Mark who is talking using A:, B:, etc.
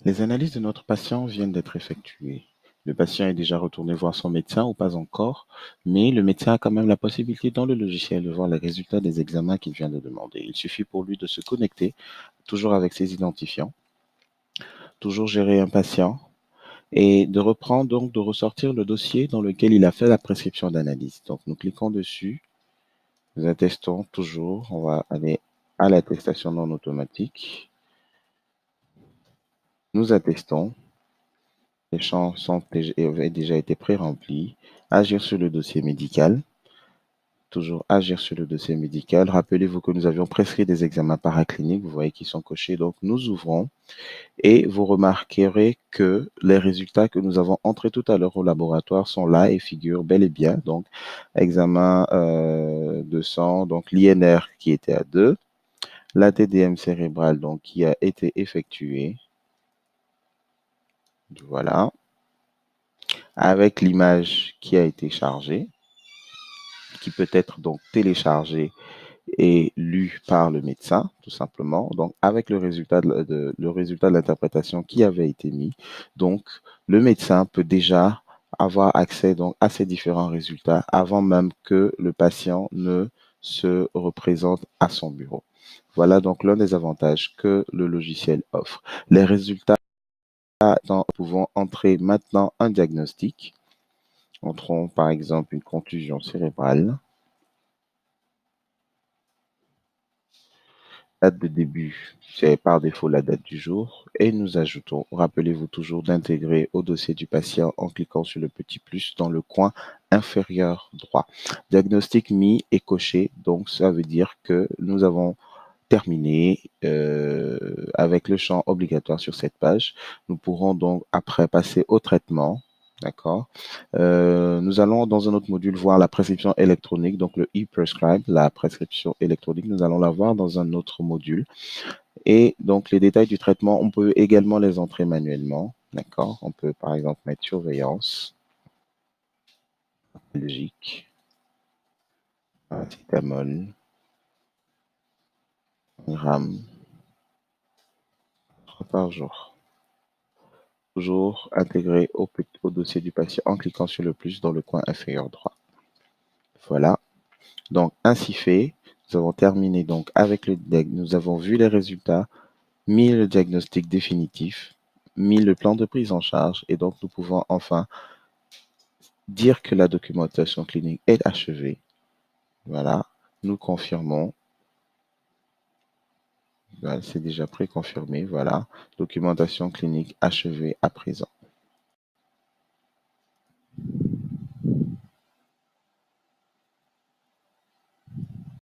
A: Les analyses de notre patient viennent d'être effectuées. Le patient est déjà retourné voir son médecin ou pas encore, mais le médecin a quand même la possibilité dans le logiciel de voir les résultats des examens qu'il vient de demander. Il suffit pour lui de se connecter, toujours avec ses identifiants, toujours gérer un patient et de reprendre donc de ressortir le dossier dans lequel il a fait la prescription d'analyse. Donc nous cliquons dessus, nous attestons toujours, on va aller à l'attestation non automatique, nous attestons. Les champs avaient déjà été pré-remplis. Agir sur le dossier médical. Toujours agir sur le dossier médical. Rappelez-vous que nous avions prescrit des examens paracliniques. Vous voyez qu'ils sont cochés. Donc, nous ouvrons et vous remarquerez que les résultats que nous avons entrés tout à l'heure au laboratoire sont là et figurent bel et bien. Donc, examen de sang, donc l'INR qui était à 2, la TDM cérébrale donc qui a été effectuée. Voilà. Avec l'image qui a été chargée, qui peut être donc téléchargé et lu par le médecin, tout simplement. Donc, avec le résultat de l'interprétation qui avait été mis, donc, le médecin peut déjà avoir accès donc à ces différents résultats avant même que le patient ne se représente à son bureau. Voilà donc l'un des avantages que le logiciel offre. Les résultats, nous pouvons entrer maintenant un diagnostic. Entrons par exemple une contusion cérébrale. Date de début, c'est par défaut la date du jour. Et nous ajoutons, rappelez-vous toujours d'intégrer au dossier du patient en cliquant sur le petit plus dans le coin inférieur droit. Diagnostic mis et coché, donc ça veut dire que nous avons terminé avec le champ obligatoire sur cette page. Nous pourrons donc après passer au traitement. D'accord. Nous allons dans un autre module voir la prescription électronique, donc le e-prescribe, la prescription électronique. Nous allons la voir dans un autre module. Et donc les détails du traitement, on peut également les entrer manuellement. D'accord. On peut par exemple mettre surveillance, Belgique, paracétamol, gramme, 3 par jour. Toujours intégré au dossier du patient en cliquant sur le plus dans le coin inférieur droit. Voilà. Donc, ainsi fait, nous avons terminé donc avec nous avons vu les résultats, mis le diagnostic définitif, mis le plan de prise en charge et donc nous pouvons enfin dire que la documentation clinique est achevée. Voilà. Nous confirmons. Voilà, c'est déjà préconfirmé. Voilà. Documentation clinique achevée à présent.